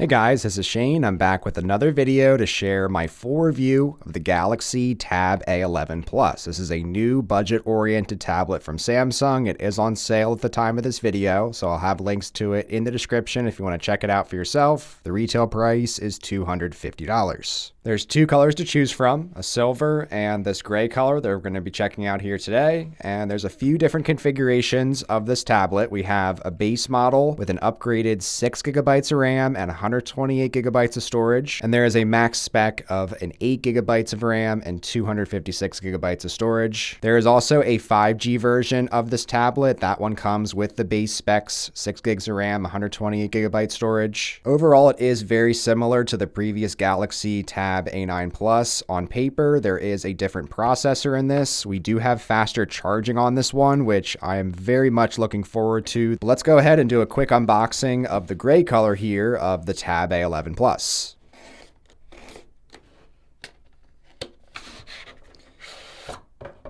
guys, this is Shane. I'm back with another video to share my full review of the Galaxy Tab A11 Plus. This is a new budget-oriented tablet from Samsung. It is on sale at the time of this video, so I'll have links to it in the description if you want to check it out for yourself. The retail price is $250. There's two colors to choose from, a silver and this gray color that we're going to be checking out here today. And there's a few different configurations of this tablet. We have a base model with an upgraded 6 gigabytes of RAM and 128 gigabytes of storage. And there is a max spec of an 8 gigabytes of RAM and 256 gigabytes of storage. There is also a 5G version of this tablet. That one comes with the base specs, 6 gigs of RAM, 128 gigabyte storage. Overall, it is very similar to the previous Galaxy Tab A9 Plus. On paper, there is a different processor in this. We do have faster charging on this one, which I am very much looking forward to. Let's go ahead and do a quick unboxing of the gray color here of the Tab A11 Plus.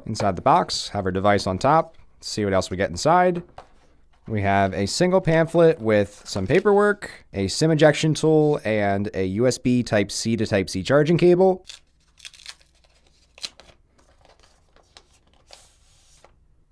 Inside the box, have our device on top. Let's see what else we get inside. We have a single pamphlet with some paperwork, a SIM ejection tool, and a USB Type-C to Type-C charging cable.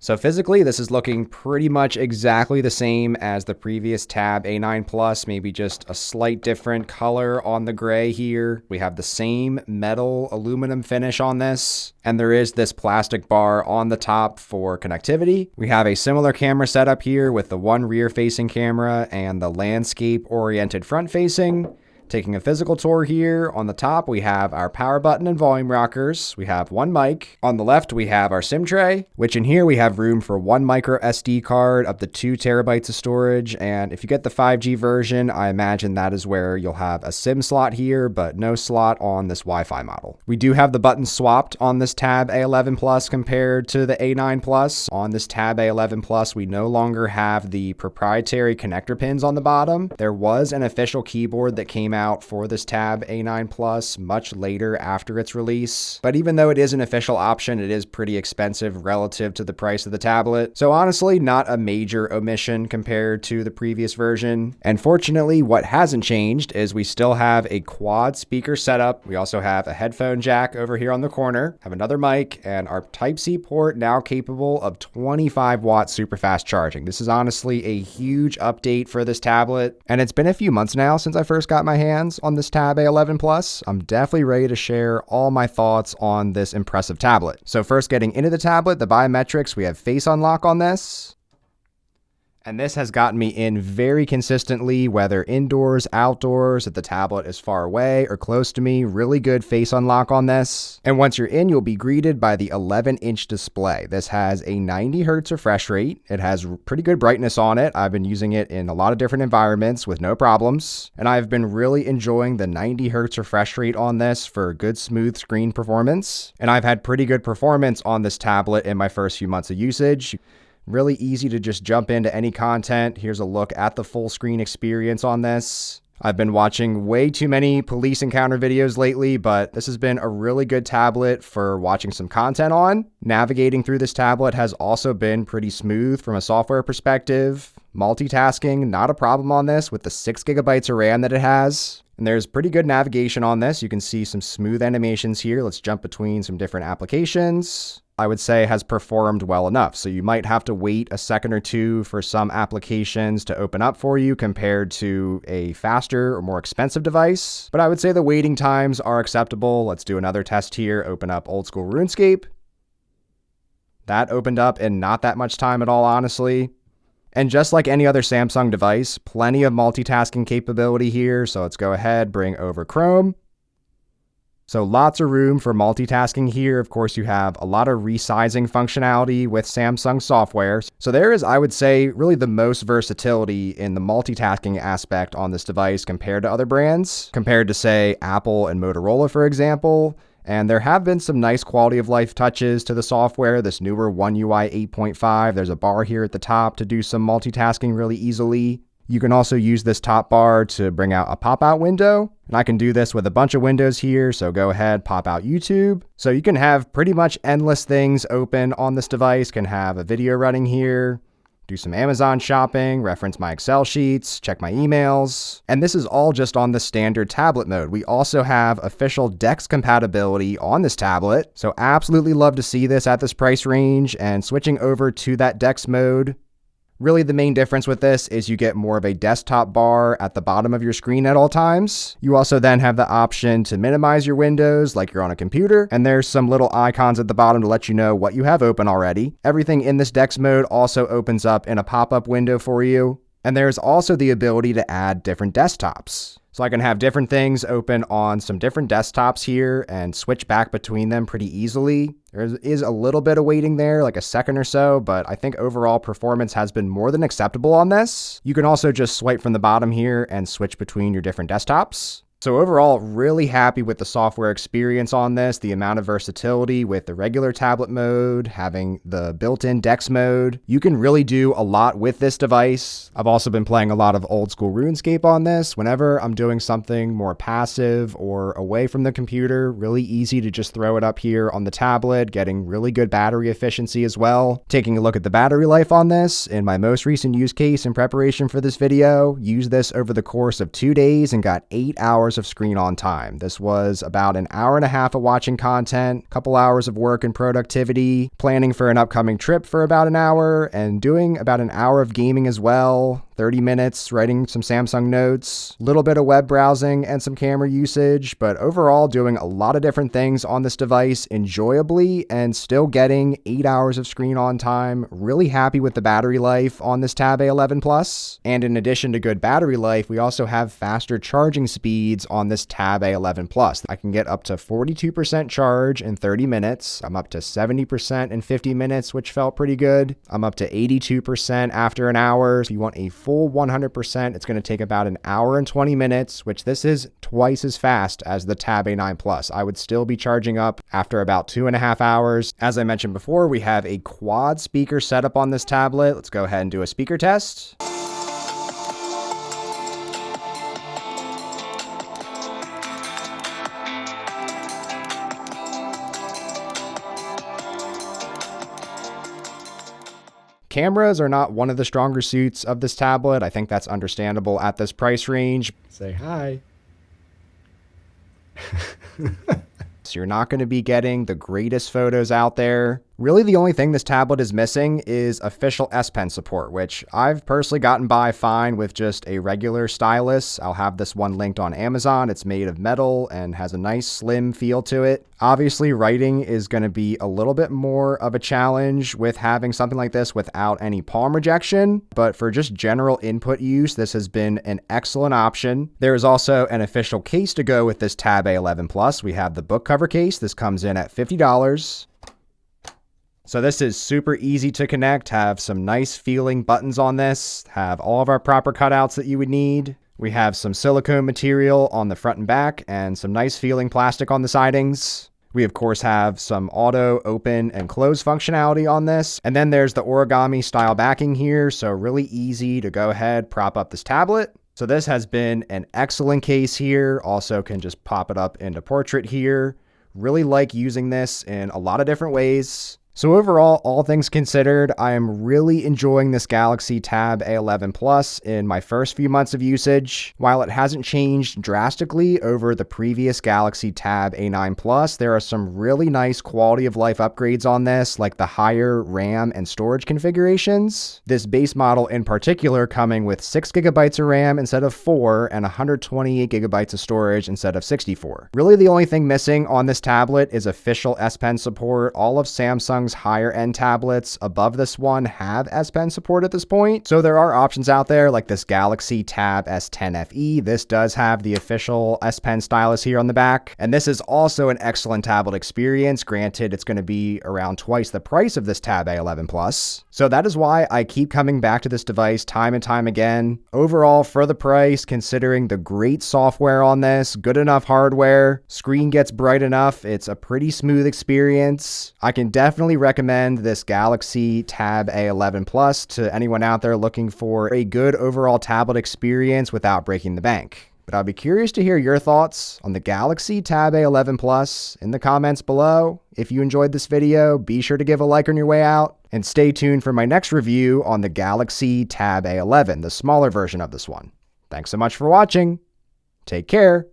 So physically, this is looking pretty much exactly the same as the previous Tab A9 Plus, maybe just a slight different color on the gray here. We have the same metal aluminum finish on this, and there is this plastic bar on the top for connectivity. We have a similar camera setup here with the one rear-facing camera and the landscape-oriented front-facing. Taking a physical tour here, on the top we have our power button and volume rockers. We have one mic. On the left we have our SIM tray, which in here we have room for one micro SD card up to 2 terabytes of storage. And if you get the 5G version, I imagine that is where you'll have a SIM slot here, but no slot on this Wi-Fi model. We do have the buttons swapped on this Tab A11 Plus compared to the A9 Plus. On this Tab A11 Plus, we no longer have the proprietary connector pins on the bottom. There was an official keyboard that came out for this Tab A9 Plus much later after its release. But even though it is an official option, it is pretty expensive relative to the price of the tablet. So honestly, not a major omission compared to the previous version. And fortunately, what hasn't changed is we still have a quad speaker setup. We also have a headphone jack over here on the corner, have another mic, and our Type-C port now capable of 25 watt super fast charging. This is honestly a huge update for this tablet. And it's been a few months now since I first got my hands on this Tab A11 Plus. I'm definitely ready to share all my thoughts on this impressive tablet. So first, getting into the tablet, the biometrics, we have face unlock on this. And this has gotten me in very consistently, whether indoors, outdoors, if the tablet is far away or close to me. Really good face unlock on this. And once you're in, you'll be greeted by the 11-inch display. This has a 90 hertz refresh rate. It has pretty good brightness on it. I've been using it in a lot of different environments with no problems. And I've been really enjoying the 90 hertz refresh rate on this for good smooth screen performance. And I've had pretty good performance on this tablet in my first few months of usage. Really easy to just jump into any content. Here's a look at the full screen experience on this. I've been watching way too many police encounter videos lately, but this has been a really good tablet for watching some content on. Navigating through this tablet has also been pretty smooth from a software perspective. Multitasking, not a problem on this with the 6 gigabytes of RAM that it has. And there's pretty good navigation on this. You can see some smooth animations here. Let's jump between some different applications. I would say has performed well enough. So you might have to wait a second or two for some applications to open up for you compared to a faster or more expensive device. But I would say the waiting times are acceptable. Let's do another test here. Open up old school RuneScape. That opened up in not that much time at all, honestly. And just like any other Samsung device, plenty of multitasking capability here. So let's go ahead, bring over Chrome. So lots of room for multitasking here. Of course, you have a lot of resizing functionality with Samsung software. So there is, I would say, really the most versatility in the multitasking aspect on this device compared to other brands, compared to, say, Apple and Motorola, for example. And there have been some nice quality of life touches to the software. This newer One UI 8.5, there's a bar here at the top to do some multitasking really easily. You can also use this top bar to bring out a pop-out window. And I can do this with a bunch of windows here, so go ahead, pop out YouTube. So you can have pretty much endless things open on this device. Can have a video running here, do some Amazon shopping, reference my Excel sheets, check my emails. And this is all just on the standard tablet mode. We also have official DeX compatibility on this tablet. So absolutely love to see this at this price range. And switching over to that DeX mode, really, the main difference with this is you get more of a desktop bar at the bottom of your screen at all times. You also then have the option to minimize your windows like you're on a computer, and there's some little icons at the bottom to let you know what you have open already. Everything in this DeX mode also opens up in a pop-up window for you, and there's also the ability to add different desktops. So I can have different things open on some different desktops here and switch back between them pretty easily. There is a little bit of waiting there, like a second or so, but I think overall performance has been more than acceptable on this. You can also just swipe from the bottom here and switch between your different desktops. So overall, really happy with the software experience on this, the amount of versatility with the regular tablet mode, having the built-in DeX mode. You can really do a lot with this device. I've also been playing a lot of old school RuneScape on this. Whenever I'm doing something more passive or away from the computer, really easy to just throw it up here on the tablet, getting really good battery efficiency as well. Taking a look at the battery life on this, in my most recent use case in preparation for this video, used this over the course of 2 days and got 8 hours of screen on time. This was about an hour and a half of watching content, a couple hours of work and productivity, planning for an upcoming trip for about an hour, and doing about an hour of gaming as well. 30 minutes writing some Samsung notes, a little bit of web browsing and some camera usage, but overall doing a lot of different things on this device enjoyably and still getting 8 hours of screen on time. Really happy with the battery life on this Tab A11 Plus. And in addition to good battery life, we also have faster charging speeds on this Tab A11 Plus. I can get up to 42% charge in 30 minutes. I'm up to 70% in 50 minutes, which felt pretty good. I'm up to 82% after an hour. If you want a full 100%, it's going to take about an hour and 20 minutes, which this is twice as fast as the Tab A9 Plus. I would still be charging up after about 2.5 hours. As I mentioned before, we have a quad speaker setup on this tablet. Let's go ahead and do a speaker test. Cameras are not one of the stronger suits of this tablet. I think that's understandable at this price range. Say hi. So you're not going to be getting the greatest photos out there. Really, the only thing this tablet is missing is official S Pen support, which I've personally gotten by fine with just a regular stylus. I'll have this one linked on Amazon. It's made of metal and has a nice slim feel to it. Obviously, writing is going to be a little bit more of a challenge with having something like this without any palm rejection, but for just general input use, this has been an excellent option. There is also an official case to go with this Tab A11 Plus. We have the book cover case. This comes in at $50. So this is super easy to connect, have some nice feeling buttons on this, have all of our proper cutouts that you would need. We have some silicone material on the front and back and some nice feeling plastic on the sidings. We of course have some auto open and close functionality on this. And then there's the origami style backing here. So really easy to go ahead, prop up this tablet. So this has been an excellent case here. Also can just pop it up into portrait here. Really like using this in a lot of different ways. So overall, all things considered, I am really enjoying this Galaxy Tab A11 Plus in my first few months of usage. While it hasn't changed drastically over the previous Galaxy Tab A9 Plus, there are some really nice quality of life upgrades on this, like the higher RAM and storage configurations. This base model in particular coming with 6 gigabytes of RAM instead of 4 and 128 gigabytes of storage instead of 64. Really the only thing missing on this tablet is official S Pen support. All of Samsung's higher end tablets above this one have S Pen support at this point. So there are options out there like this Galaxy Tab S10 FE. This does have the official S Pen stylus here on the back. And this is also an excellent tablet experience. Granted, it's going to be around twice the price of this Tab A11 Plus. So that is why I keep coming back to this device time and time again. Overall, for the price, considering the great software on this, good enough hardware, screen gets bright enough, it's a pretty smooth experience. I can definitely recommend this Galaxy Tab A11 Plus to anyone out there looking for a good overall tablet experience without breaking the bank. But I'd be curious to hear your thoughts on the Galaxy Tab A11 Plus in the comments below. If you enjoyed this video, be sure to give a like on your way out, and stay tuned for my next review on the Galaxy Tab A11, the smaller version of this one. Thanks so much for watching. Take care.